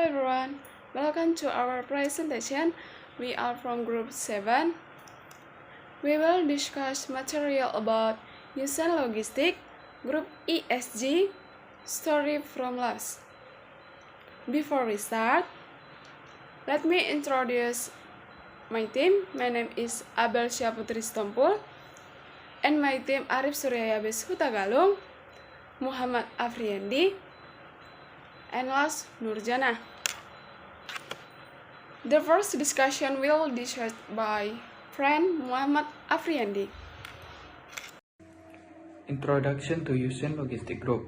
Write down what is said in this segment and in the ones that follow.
everyone, welcome to our presentation. We are from Group 7. We will discuss material about Yusen Logistic, Group ESG, Story from Last. Before we start, let me introduce my team. My name is Abel Syaputri Stompul, and my team Arif Suryayabes Hutagalung, Muhammad Afriendi, and last Nurjana. The first discussion will be discussed by friend Muhammad Afriendi. Introduction to Yusen Logistic Group.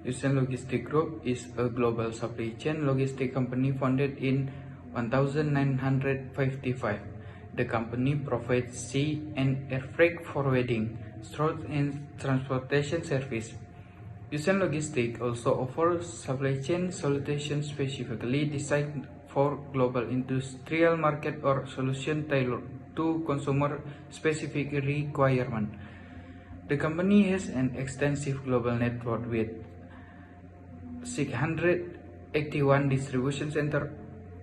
Yusen Logistic Group is a global supply chain logistic company founded in 1955. The company provides sea and air freight forwarding, storage and transportation service. Yusen Logistic also offers supply chain solutions specifically designed for global industrial market or solution tailored to consumer specific requirement. The company has an extensive global network with 681 distribution centers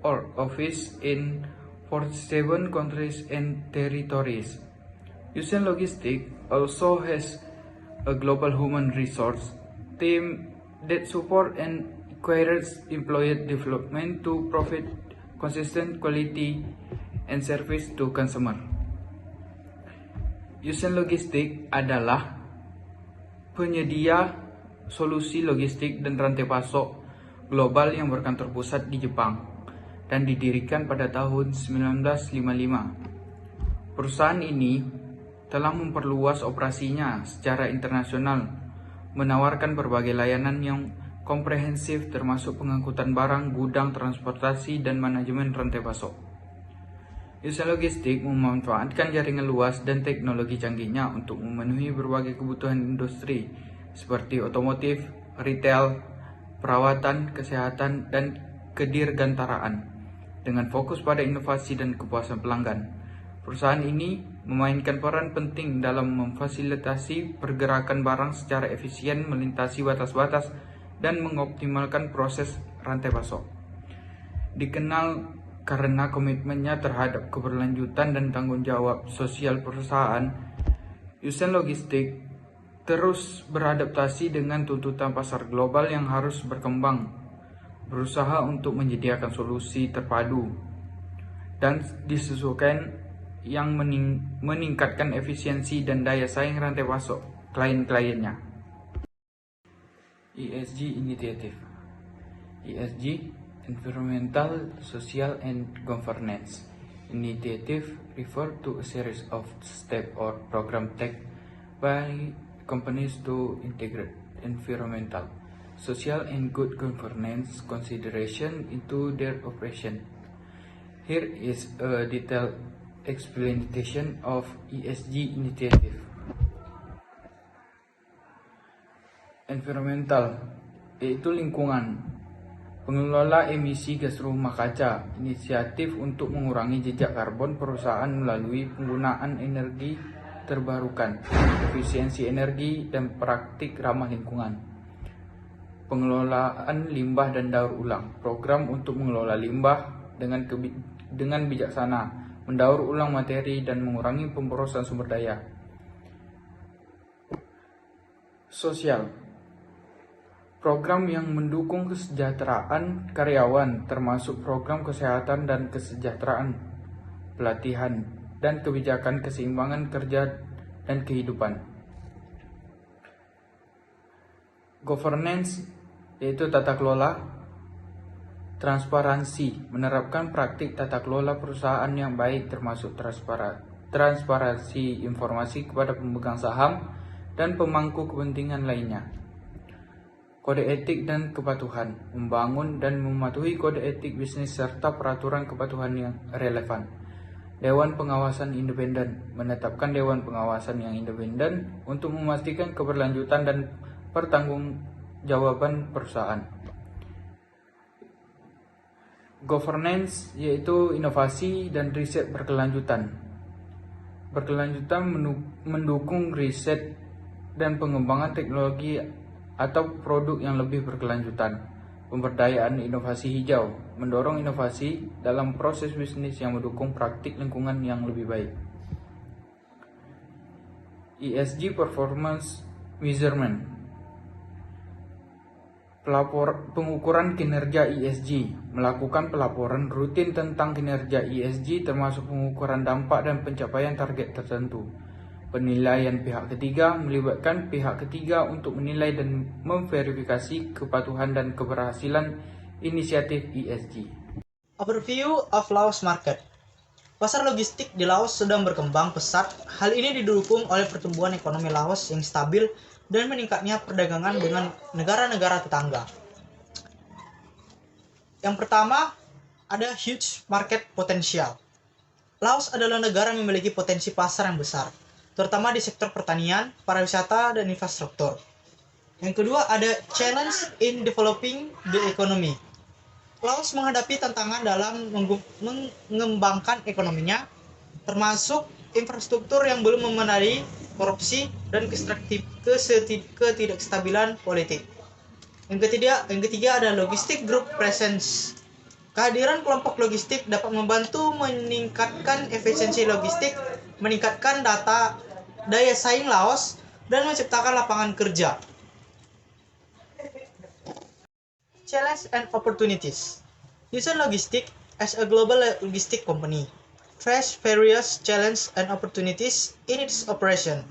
or offices in 47 countries and territories. Yusen Logistic also has a global human resource team that support and encourage employee development to provide consistent quality and service to consumer. Yusen Logistic adalah penyedia solusi logistik dan rantai pasok global yang berkantor pusat di Jepang dan didirikan pada tahun 1955. Perusahaan ini telah memperluas operasinya secara internasional, menawarkan berbagai layanan yang komprehensif termasuk pengangkutan barang, gudang, transportasi, dan manajemen rantai pasok. Yusen Logistic memanfaatkan jaringan luas dan teknologi canggihnya untuk memenuhi berbagai kebutuhan industri seperti otomotif, retail, perawatan, kesehatan, dan kedirgantaraan. Dengan fokus pada inovasi dan kepuasan pelanggan, perusahaan ini memainkan peran penting dalam memfasilitasi pergerakan barang secara efisien, melintasi batas-batas, dan mengoptimalkan proses rantai pasok. Dikenal karena komitmennya terhadap keberlanjutan dan tanggung jawab sosial perusahaan, Yusen Logistic terus beradaptasi dengan tuntutan pasar global yang harus berkembang, berusaha untuk menyediakan solusi terpadu dan disesuaikan yang meningkatkan efisiensi dan daya saing rantai pasok klien-kliennya. ESG Initiative. ESG, Environmental, Social, and Governance Initiative refer to a series of steps or programs taken by companies to integrate environmental, social, and good governance consideration into their operation. Here is a detailed explanation of ESG initiative. Environmental, yaitu lingkungan. Pengelola emisi gas rumah kaca, inisiatif untuk mengurangi jejak karbon perusahaan melalui penggunaan energi terbarukan, efisiensi energi, dan praktik ramah lingkungan. Pengelolaan limbah dan daur ulang, program untuk mengelola limbah dengan bijaksana, mendaur ulang materi, dan mengurangi pemborosan sumber daya. Sosial, program yang mendukung kesejahteraan karyawan termasuk program kesehatan dan kesejahteraan, pelatihan, dan kebijakan keseimbangan kerja dan kehidupan. Governance, yaitu tata kelola. Transparansi, menerapkan praktik tata kelola perusahaan yang baik termasuk transparansi informasi kepada pemegang saham dan pemangku kepentingan lainnya. Kode etik dan kepatuhan, membangun dan mematuhi kode etik bisnis serta peraturan kepatuhan yang relevan. Dewan Pengawasan Independen, menetapkan Dewan Pengawasan yang independen untuk memastikan keberlanjutan dan pertanggungjawaban perusahaan. Governance, yaitu inovasi dan riset berkelanjutan. Berkelanjutan mendukung riset dan pengembangan teknologi atau produk yang lebih berkelanjutan, Pemberdayaan inovasi hijau, mendorong inovasi dalam proses bisnis yang mendukung praktik lingkungan yang lebih baik. ESG Performance Measurement, pengukuran kinerja ESG, melakukan pelaporan rutin tentang kinerja ESG termasuk pengukuran dampak dan pencapaian target tertentu. Penilaian pihak ketiga melibatkan pihak ketiga untuk menilai dan memverifikasi kepatuhan dan keberhasilan inisiatif ESG. Overview of Laos Market. Pasar logistik di Laos sedang berkembang pesat. Hal ini didukung oleh pertumbuhan ekonomi Laos yang stabil dan meningkatnya perdagangan dengan negara-negara tetangga. Yang pertama, ada huge market potential. Laos adalah negara yang memiliki potensi pasar yang besar, terutama di sektor pertanian, pariwisata, dan infrastruktur. Yang kedua, ada challenge in developing the economy. Laos menghadapi tantangan dalam mengembangkan ekonominya, termasuk infrastruktur yang belum memenuhi korupsi dan ketidakstabilan politik. Yang ketiga ada logistic group presence. Kehadiran kelompok logistik dapat membantu meningkatkan efisiensi logistik, meningkatkan daya saing Laos, dan menciptakan lapangan kerja. Challenge and opportunities. Yusen Logistics, as a global logistic company, face various challenges and opportunities in its operation.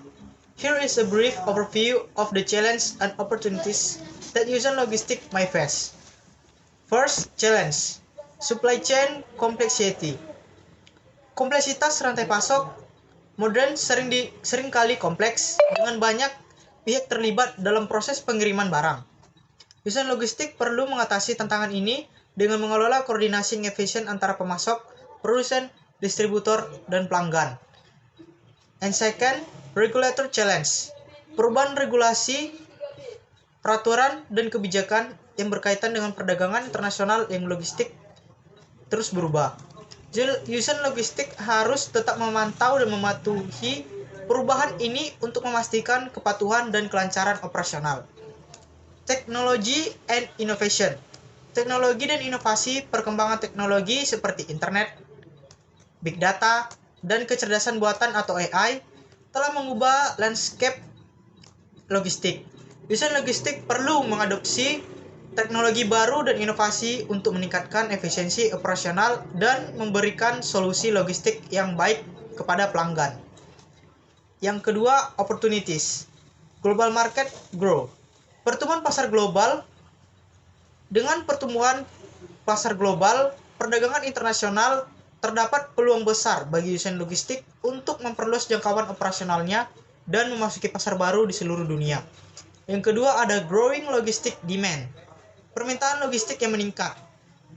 Here is a brief overview of the challenges and opportunities that Yusen Logistics may face. First, challenge. Supply chain complexity. Kompleksitas rantai pasok modern seringkali kompleks dengan banyak pihak terlibat dalam proses pengiriman barang. Yusen Logistics perlu mengatasi tantangan ini dengan mengelola koordinasi yang efisien antara pemasok, produsen, distributor, dan pelanggan. And second, regulator challenge. Perubahan regulasi, peraturan, dan kebijakan yang berkaitan dengan perdagangan internasional yang logistik terus berubah. Yusen Logistics harus tetap memantau dan mematuhi perubahan ini untuk memastikan kepatuhan dan kelancaran operasional. Technology and innovation. Teknologi dan inovasi, perkembangan teknologi seperti internet, big data, dan kecerdasan buatan atau AI telah mengubah landscape logistik. Yusen Logistics perlu mengadopsi teknologi baru dan inovasi untuk meningkatkan efisiensi operasional dan memberikan solusi logistik yang baik kepada pelanggan. Yang kedua, opportunities. Global market grow. Pertumbuhan pasar global. Dengan pertumbuhan pasar global, perdagangan internasional terdapat peluang besar bagi Yusen Logistics untuk memperluas jangkauan operasionalnya dan memasuki pasar baru di seluruh dunia. Yang kedua, ada growing logistic demand. Permintaan logistik yang meningkat.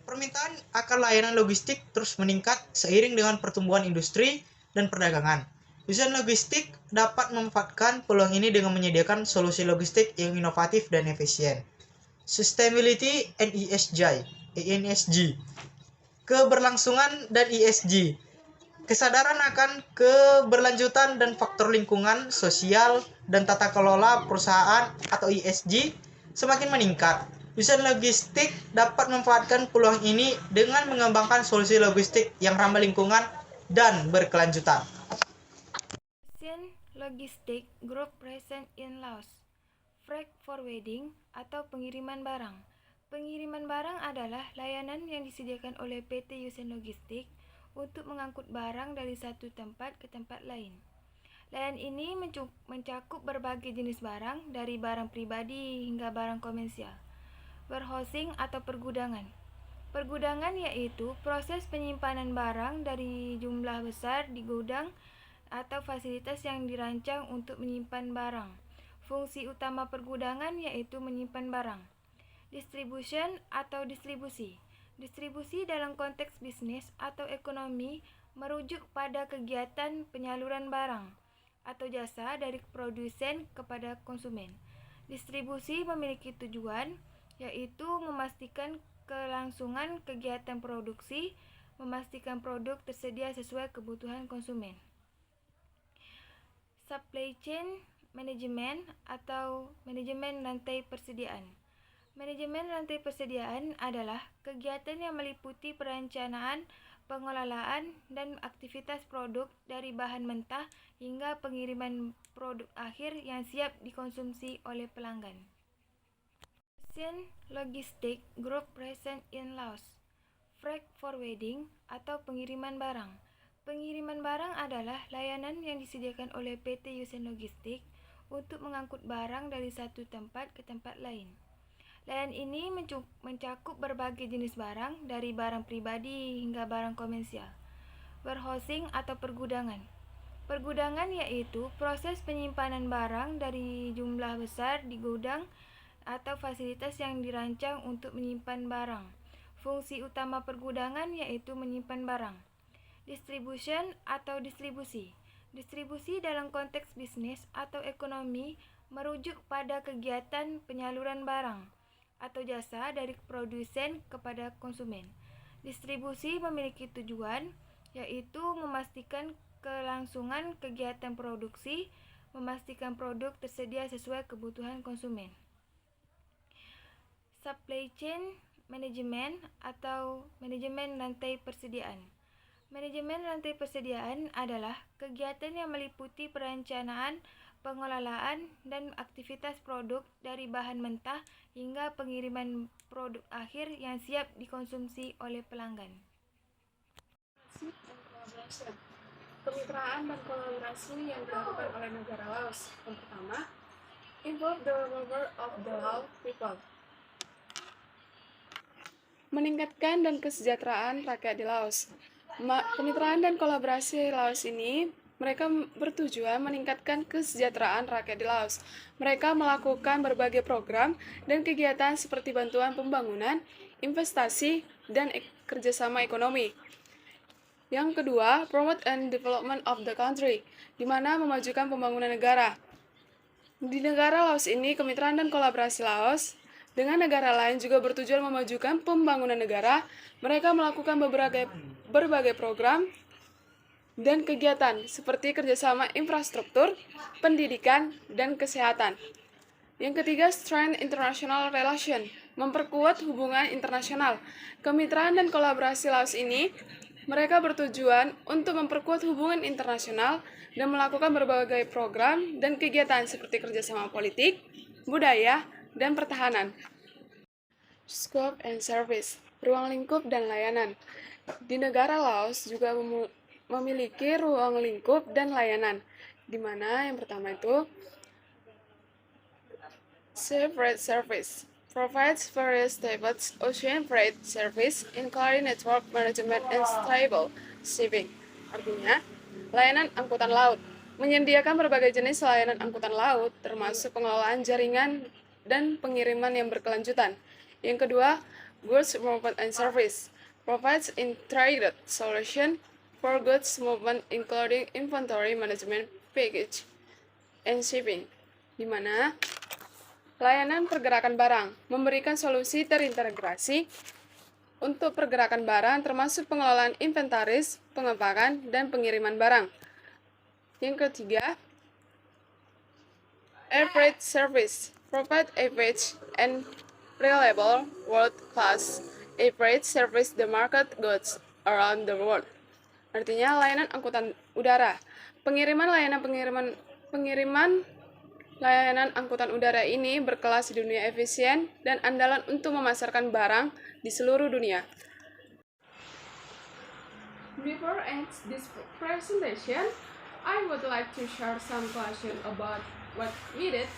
Permintaan akan layanan logistik terus meningkat seiring dengan pertumbuhan industri dan perdagangan. Yusen Logistics dapat memanfaatkan peluang ini dengan menyediakan solusi logistik yang inovatif dan efisien. Sustainability and ESG. Keberlangsungan dan ESG. Kesadaran akan keberlanjutan dan faktor lingkungan, sosial, dan tata kelola perusahaan atau ESG semakin meningkat. Yusen Logistics dapat memanfaatkan peluang ini dengan mengembangkan solusi logistik yang ramah lingkungan dan berkelanjutan. Yusen Logistics Group present in Laos. Freight forwarding atau pengiriman barang. Pengiriman barang adalah layanan yang disediakan oleh PT Yusen Logistics untuk mengangkut barang dari satu tempat ke tempat lain. Layanan ini mencakup berbagai jenis barang, dari barang pribadi hingga barang komersial. Warehousing atau pergudangan. Pergudangan yaitu proses penyimpanan barang dari jumlah besar di gudang atau fasilitas yang dirancang untuk menyimpan barang. Fungsi utama pergudangan yaitu menyimpan barang. Distribution atau distribusi. Distribusi dalam konteks bisnis atau ekonomi merujuk pada kegiatan penyaluran barang atau jasa dari produsen kepada konsumen. Distribusi memiliki tujuan yaitu memastikan kelangsungan kegiatan produksi, memastikan produk tersedia sesuai kebutuhan konsumen. Supply chain management atau manajemen rantai persediaan. Manajemen rantai persediaan adalah kegiatan yang meliputi perencanaan, pengelolaan, dan aktivitas produk dari bahan mentah hingga pengiriman produk akhir yang siap dikonsumsi oleh pelanggan. Ocean Logistics Group present in Laos. Freight forwarding atau pengiriman barang. Pengiriman barang adalah layanan yang disediakan oleh PT Yusen Logistics untuk mengangkut barang dari satu tempat ke tempat lain. Layanan ini mencakup berbagai jenis barang, dari barang pribadi hingga barang komersial. Warehousing atau pergudangan. Pergudangan yaitu proses penyimpanan barang dari jumlah besar di gudang atau fasilitas yang dirancang untuk menyimpan barang. Fungsi utama pergudangan yaitu menyimpan barang. Distribution atau distribusi. Distribusi dalam konteks bisnis atau ekonomi merujuk pada kegiatan penyaluran barang atau jasa dari produsen kepada konsumen. Distribusi memiliki tujuan, yaitu memastikan kelangsungan kegiatan produksi, memastikan produk tersedia sesuai kebutuhan konsumen. Supply chain management atau manajemen rantai persediaan. Manajemen rantai persediaan adalah kegiatan yang meliputi perencanaan, pengelolaan, dan aktivitas produk dari bahan mentah hingga pengiriman produk akhir yang siap dikonsumsi oleh pelanggan. Kemitraan dan kolaborasi yang dilakukan oleh negara Laos. Yang pertama, involve the welfare of the Lao people. Meningkatkan dan kesejahteraan rakyat di Laos. Kemitraan dan kolaborasi Laos ini mereka bertujuan meningkatkan kesejahteraan rakyat di Laos. Mereka melakukan berbagai program dan kegiatan seperti bantuan pembangunan, investasi, dan kerjasama ekonomi. Yang kedua, promote and development of the country, di mana memajukan pembangunan negara. Di negara Laos ini, kemitraan dan kolaborasi Laos dengan negara lain juga bertujuan memajukan pembangunan negara. Mereka melakukan berbagai program dan kegiatan seperti kerjasama infrastruktur, pendidikan, dan kesehatan. Yang ketiga, strengthen international relation, memperkuat hubungan internasional. Kemitraan dan kolaborasi Laos ini, mereka bertujuan untuk memperkuat hubungan internasional dan melakukan berbagai program dan kegiatan seperti kerjasama politik, budaya, dan pertahanan. Scope and service, ruang lingkup dan layanan. Di negara Laos juga memiliki ruang lingkup dan layanan, di mana yang pertama itu Sea Freight Service provides various types of ocean freight service, including network management and stable shipping. Artinya, layanan angkutan laut menyediakan berbagai jenis layanan angkutan laut, termasuk pengelolaan jaringan dan pengiriman yang berkelanjutan. Yang kedua, Goods Movement and Service provides integrated solution for goods movement including inventory management, package, and shipping, di mana layanan pergerakan barang memberikan solusi terintegrasi untuk pergerakan barang termasuk pengelolaan inventaris, pengepakan, dan pengiriman barang. Yang ketiga, Air Freight Service provide average and reliable world-class air freight service the market goods around the world. Artinya layanan angkutan udara. Pengiriman layanan angkutan udara ini berkelas di dunia, efisien dan andalan untuk memasarkan barang di seluruh dunia. Before ends this presentation, I would like to share some questions about what needed.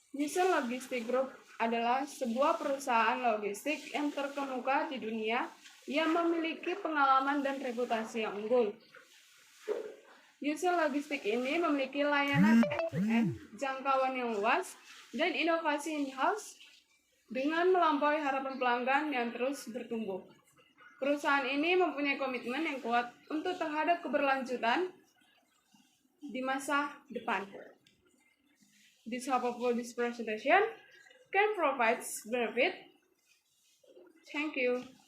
Yusen Logistics Group adalah sebuah perusahaan logistik yang terkemuka di dunia yang memiliki pengalaman dan reputasi yang unggul. Yusen Logistics ini memiliki layanan end-to-end, jangkauan yang luas, dan inovasi in-house dengan melampaui harapan pelanggan yang terus bertumbuh. Perusahaan ini mempunyai komitmen yang kuat untuk terhadap keberlanjutan di masa depan. This hope of this presentation can provide benefit. Thank you.